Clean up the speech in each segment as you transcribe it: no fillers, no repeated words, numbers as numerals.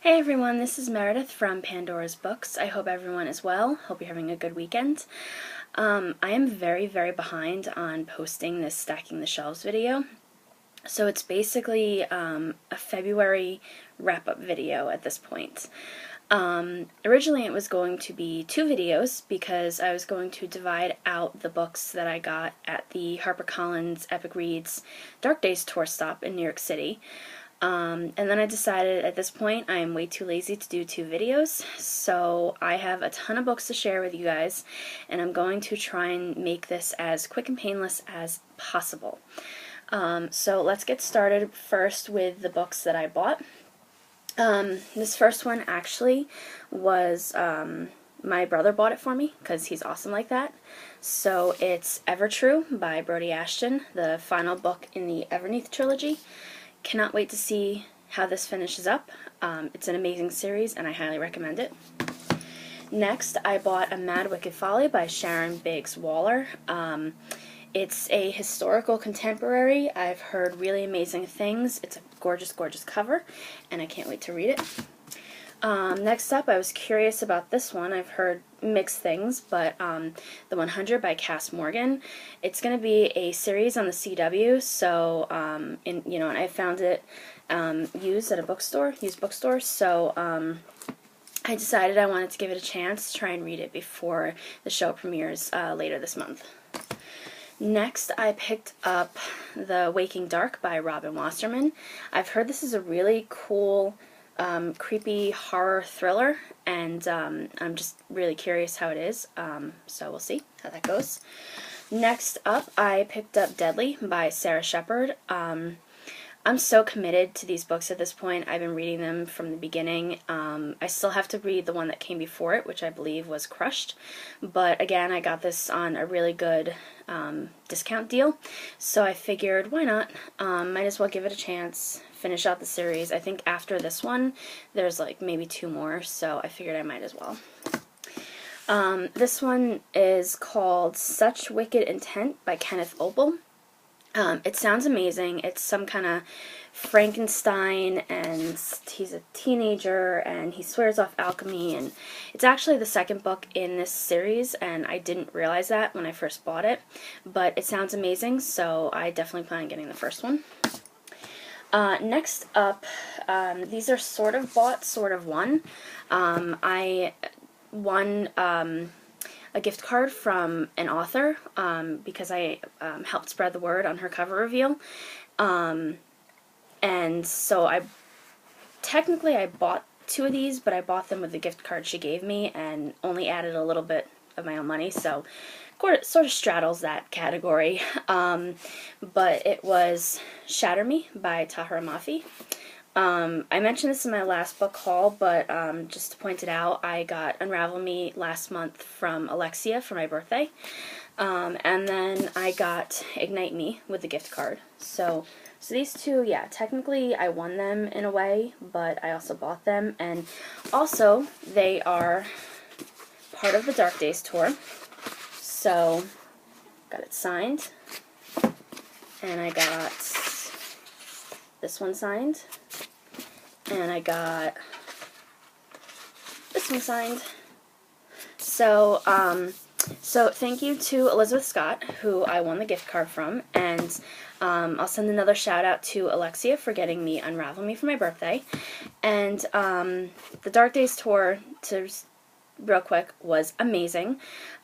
Hey everyone, this is Meredith from Pandora's Books. I hope everyone is well. Hope you're having a good weekend. I am very behind on posting this Stacking the Shelves video. So it's basically a February wrap-up video at this point. Originally it was going to be 2 videos because I was going to divide out the books that I got at the HarperCollins Epic Reads Dark Days tour stop in New York City. And then I decided at this point I am way too lazy to do 2 videos, so I have a ton of books to share with you guys, and I'm going to try and make this as quick and painless as possible. So let's get started first with the books that I bought. This first one actually was, my brother bought it for me because he's awesome like that. So it's Evertrue by Brodi Ashton, the final book in the Everneath trilogy. Cannot wait to see how this finishes up. It's an amazing series and I highly recommend it. Next, I bought A Mad Wicked Folly by Sharon Biggs Waller. It's a historical contemporary. I've heard really amazing things. It's a gorgeous cover and I can't wait to read it. Next up, I was curious about this one. I've heard mixed things, but The 100 by Cass Morgan. It's going to be a series on the CW, so and I found it used at a bookstore, so I decided I wanted to give it a chance, try and read it before the show premieres later this month. Next, I picked up The Waking Dark by Robin Wasserman. I've heard this is a really cool creepy horror thriller, and I'm just really curious how it is, so we'll see how that goes. Next up, I picked up Deadly by Sarah Shepard. I'm so committed to these books at this point. I've been reading them from the beginning. I still have to read the one that came before it, which I believe was Crushed, but again, I got this on a really good discount deal, so I figured, why not? Might as well give it a chance, finish out the series. I think after this one, there's like maybe 2 more, so I figured I might as well. This one is called Such Wicked Intent by Kenneth Oble. It sounds amazing. It's some kind of Frankenstein, and he's a teenager, and he swears off alchemy, and it's actually the second book in this series, and I didn't realize that when I first bought it, but it sounds amazing, so I definitely plan on getting the first one. Next up, these are sort of bought, sort of won. I won a gift card from an author because I helped spread the word on her cover reveal. And so I bought 2 of these, but I bought them with the gift card she gave me and only added a little bit of my own money, so it sort of straddles that category. But it was Shatter Me by Tahira Mafi. I mentioned this in my last book haul, but just to point it out, I got Unravel Me last month from Alexia for my birthday, and then I got Ignite Me with the gift card. So these 2, yeah, technically I won them in a way, but I also bought them, and also they are part of the Dark Days tour. So got it signed, and I got this one signed, and I got this one signed. So, so thank you to Elizabeth Scott, who I won the gift card from, and I'll send another shout out to Alexia for getting me Unravel Me for my birthday. And the Dark Days tour, real quick, was amazing.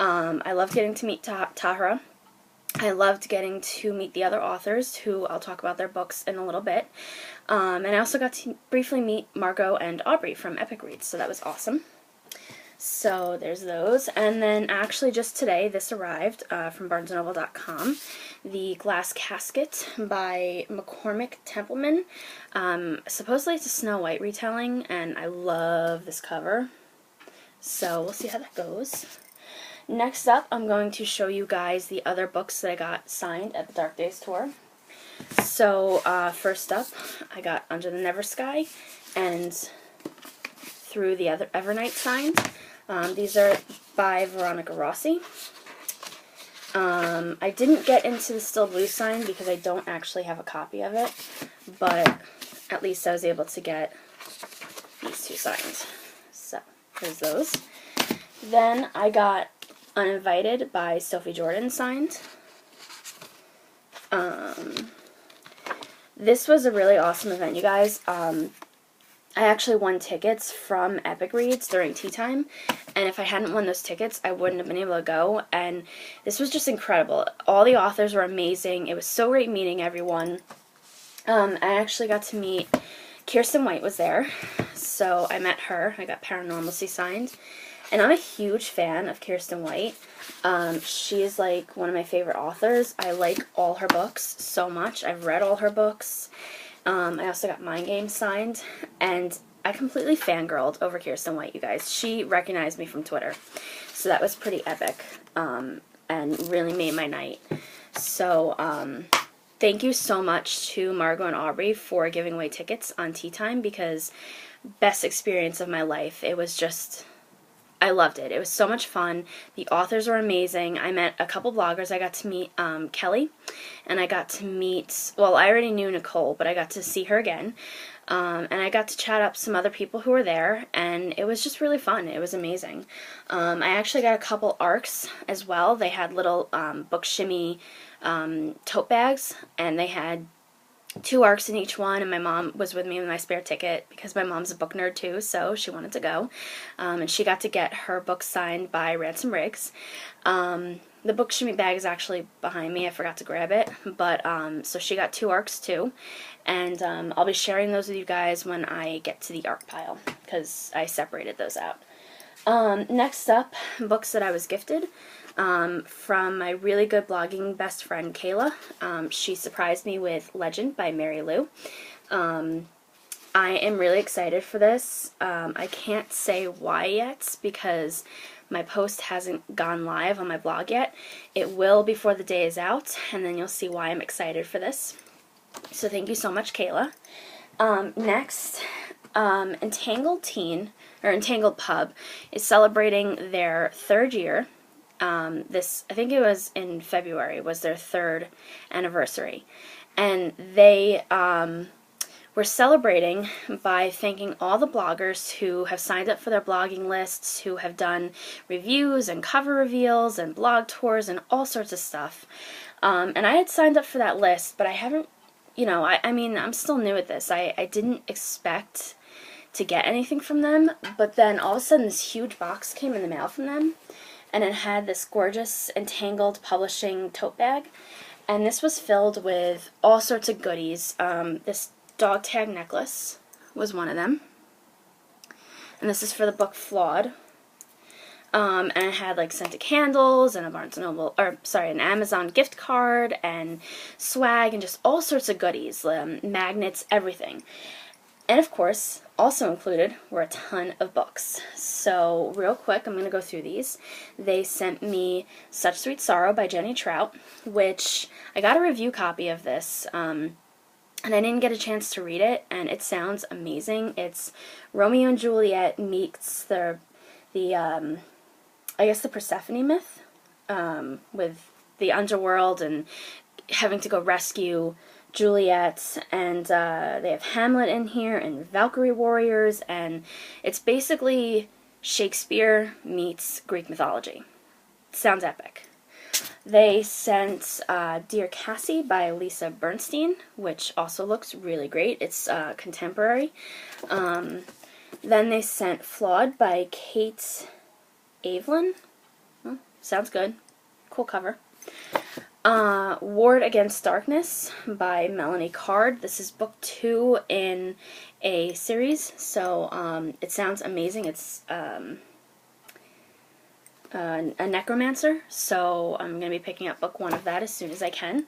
I loved getting to meet Tahira. I loved getting to meet the other authors, who I'll talk about their books in a little bit. And I also got to briefly meet Margot and Aubrey from Epic Reads, so that was awesome. So there's those. And then actually just today, this arrived from BarnesandNoble.com. The Glass Casket by McCormick Templeman. Supposedly it's a Snow White retelling, and I love this cover. So we'll see how that goes. Next up, I'm going to show you guys the other books that I got signed at the Dark Days tour. So, first up, I got Under the Never Sky and Through the Evernight signed. These are by Veronica Rossi. I didn't get into the Still Blue sign because I don't actually have a copy of it, but at least I was able to get these two signed. So, there's those. Then I got Uninvited by Sophie Jordan signed. This was a really awesome event, you guys. I actually won tickets from Epic Reads during tea time, and if I hadn't won those tickets, I wouldn't have been able to go, and this was just incredible. All the authors were amazing. It was so great meeting everyone. I actually got to meet, Kiersten White was there, so I met her. I got Paranormalcy signed, and I'm a huge fan of Kiersten White. She is like one of my favorite authors. I like all her books so much. I've read all her books. I also got Mind Games signed, and I completely fangirled over Kiersten White, you guys. She recognized me from Twitter, so that was pretty epic, and really made my night. So, thank you so much to Margot and Aubrey for giving away tickets on tea time, because best experience of my life. It was just, I loved it. It was so much fun. The authors were amazing. I met a couple bloggers. I got to meet Kelly, and I got to meet, well, I already knew Nicole, but I got to see her again. And I got to chat up some other people who were there, and it was just really fun. It was amazing. I actually got a couple ARCs as well. They had little Book Shimmy tote bags, and they had 2 ARCs in each one, and my mom was with me with my spare ticket because my mom's a book nerd too, so she wanted to go. And she got to get her book signed by Ransom Riggs. The Book Shimmy bag is actually behind me. I forgot to grab it, but so she got 2 ARCs too, and I'll be sharing those with you guys when I get to the ARC pile because I separated those out. Next up, books that I was gifted. From my really good blogging best friend, Kayla. She surprised me with Legend by Mary Lou. I am really excited for this. I can't say why yet because my post hasn't gone live on my blog yet. It will before the day is out, and then you'll see why I'm excited for this. So thank you so much, Kayla. Next, Entangled Teen, or Entangled Pub, is celebrating their 3rd year. I think it was in February, was their 3rd anniversary. And they were celebrating by thanking all the bloggers who have signed up for their blogging lists, who have done reviews and cover reveals and blog tours and all sorts of stuff. And I had signed up for that list, but I haven't, you know, I mean, I'm still new at this. I didn't expect to get anything from them, but then all of a sudden this huge box came in the mail from them. And it had this gorgeous Entangled Publishing tote bag. And this was filled with all sorts of goodies. This dog tag necklace was one of them. And this is for the book Flawed. And it had like scented candles and a Barnes & Noble, or sorry, an Amazon gift card and swag and just all sorts of goodies, magnets, everything. And of course, also included were a ton of books. So real quick, I'm going to go through these. They sent me Such Sweet Sorrow by Jenny Trout, which I got a review copy of this, and I didn't get a chance to read it, and it sounds amazing. It's Romeo and Juliet meets the I guess the Persephone myth, with the underworld and having to go rescue Juliet, and they have Hamlet in here and Valkyrie warriors, and it's basically Shakespeare meets Greek mythology. Sounds epic. They sent Dear Cassie by Lisa Bernstein, which also looks really great. It's contemporary. Then they sent Flawed by Kate Evelyn. Well, sounds good. Cool cover. Ward Against Darkness by Melanie Card. This is book 2 in a series, so it sounds amazing. It's a necromancer, so I'm going to be picking up book 1 of that as soon as I can.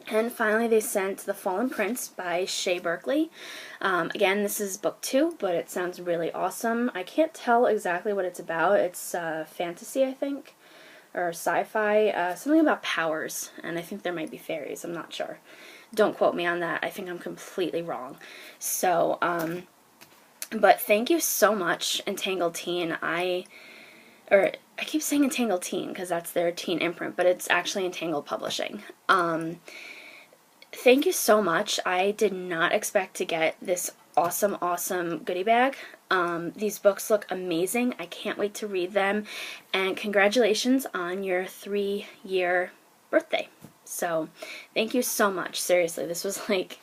And finally they sent The Fallen Prince by Shay Berkley. Again, this is book 2, but it sounds really awesome. I can't tell exactly what it's about. It's fantasy, I think, or sci-fi, something about powers, and I think there might be fairies, I'm not sure. Don't quote me on that, I think I'm completely wrong. So, but thank you so much, Entangled Teen. I keep saying Entangled Teen because that's their teen imprint, but it's actually Entangled Publishing. Thank you so much. I did not expect to get this awesome, awesome goodie bag. These books look amazing. I can't wait to read them. And congratulations on your 3-year birthday. So thank you so much. Seriously, this was like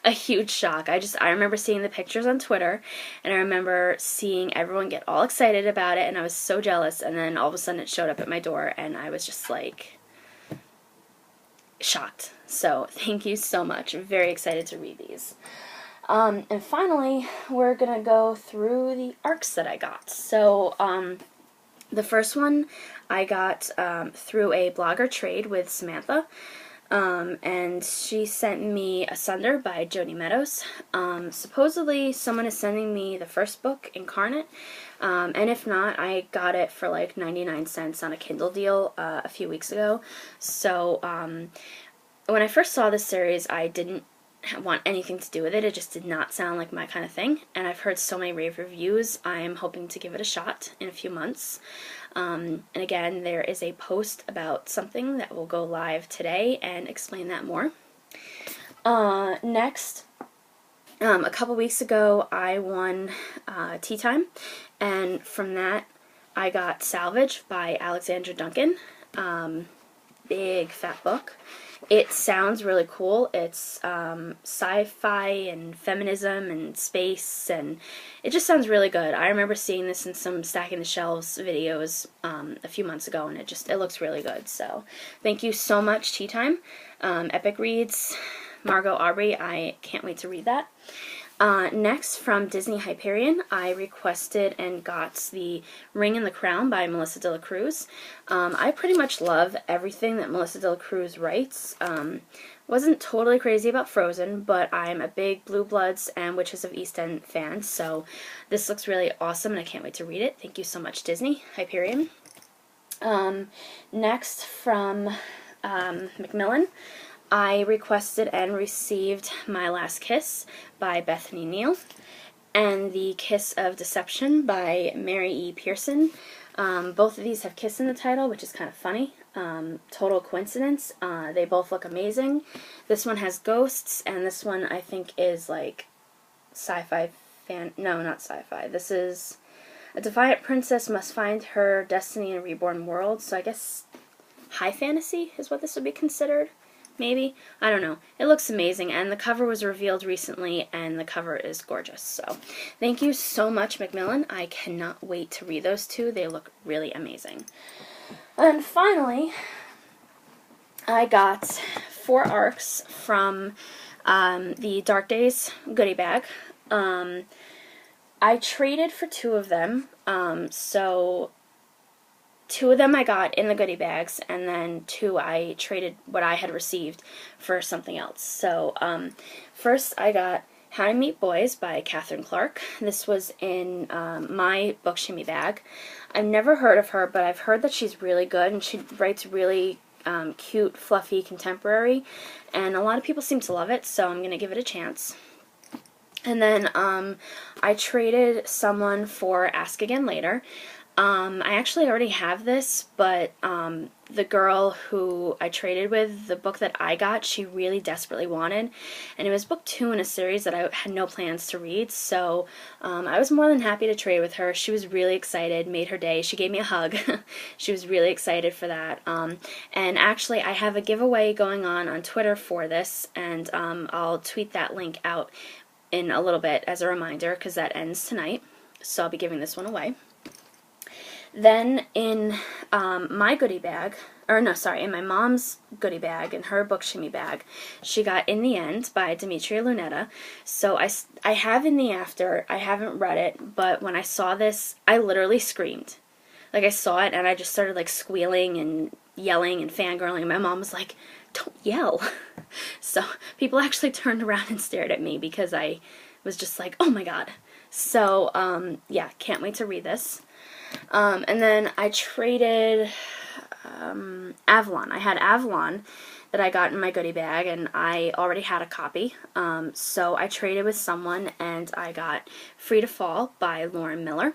a huge shock. I remember seeing the pictures on Twitter, and I remember seeing everyone get all excited about it, and I was so jealous, and then all of a sudden it showed up at my door, and I was just like shocked. So thank you so much. I'm very excited to read these. And finally, we're going to go through the ARCs that I got. So the first one I got through a blogger trade with Samantha. And she sent me Asunder by Joni Meadows. Supposedly someone is sending me the first book, Incarnate, and if not, I got it for like 99 cents on a Kindle deal a few weeks ago. So when I first saw this series, I didn't want anything to do with it. It just did not sound like my kind of thing, and I've heard so many rave reviews. I'm hoping to give it a shot in a few months. And again, there is a post about something that will go live today and explain that more. Next, a couple weeks ago, I won Tea Time, and from that, I got Salvage by Alexandra Duncan. Big fat book. It sounds really cool. It's sci-fi and feminism and space, and it just sounds really good. I remember seeing this in some Stacking the Shelves videos a few months ago, and it looks really good. So thank you so much, Tea Time. Epic Reads, Margot Aubrey. I can't wait to read that. Next, from Disney Hyperion, I requested and got the Ring and the Crown by Melissa De La Cruz. I pretty much love everything that Melissa De La Cruz writes. Wasn't totally crazy about Frozen, but I'm a big Blue Bloods and Witches of East End fan, so this looks really awesome, and I can't wait to read it. Thank you so much, Disney Hyperion. Next, from Macmillan, I requested and received My Last Kiss by Bethany Neal and The Kiss of Deception by Mary E. Pearson. Both of these have kiss in the title, which is kind of funny. Total coincidence. They both look amazing. This one has ghosts, and this one I think is like sci-fi no, not sci-fi. This is a defiant princess must find her destiny in a reborn world, so I guess high fantasy is what this would be considered. Maybe? I don't know. It looks amazing, and the cover was revealed recently, and the cover is gorgeous. So, thank you so much, Macmillan. I cannot wait to read those two. They look really amazing. And finally, I got 4 ARCs from the Dark Days goodie bag. I traded for 2 of them, so 2 of them I got in the goodie bags, and then 2 I traded what I had received for something else. So, first I got How to Meet Boys by Catherine Clark. This was in my Book Shimmy bag. I've never heard of her, but I've heard that she's really good, and she writes really cute, fluffy, contemporary, and a lot of people seem to love it, so I'm going to give it a chance. And then I traded someone for Ask Again Later. I actually already have this, but the girl who I traded with, the book that I got, she really desperately wanted, and it was book 2 in a series that I had no plans to read, so I was more than happy to trade with her. She was really excited, made her day. She gave me a hug. She was really excited for that, and actually I have a giveaway going on Twitter for this, and I'll tweet that link out in a little bit as a reminder, because that ends tonight, so I'll be giving this one away. Then in my goodie bag, or no, sorry, in my mom's goodie bag, in her Book Shimmy bag, she got In the End by Demetria Lunetta. So I have In the After. I haven't read it, but when I saw this, I literally screamed. Like, I saw it, and I just started, like, squealing and yelling and fangirling, and my mom was like, don't yell. So people actually turned around and stared at me because I was just like, oh my god. So, yeah, can't wait to read this. And then I traded Avalon. I had Avalon that I got in my goodie bag, and I already had a copy. So I traded with someone, and I got Free to Fall by Lauren Miller.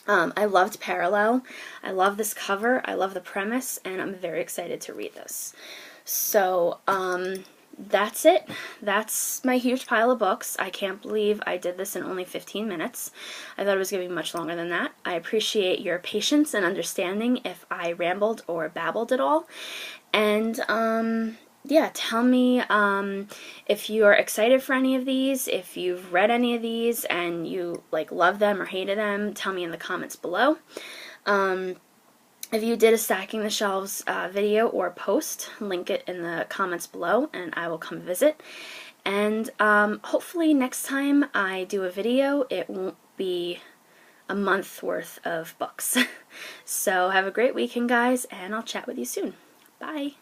I loved Parallel. I love this cover. I love the premise, and I'm very excited to read this. So, that's it. That's my huge pile of books. I can't believe I did this in only 15 minutes. I thought it was going to be much longer than that. I appreciate your patience and understanding if I rambled or babbled at all. And, yeah, tell me if you're excited for any of these, if you've read any of these and you, like, love them or hated them. Tell me in the comments below. If you did a Stacking the Shelves video or post, link it in the comments below and I will come visit. And hopefully next time I do a video, it won't be a month worth of books. So have a great weekend, guys, and I'll chat with you soon. Bye!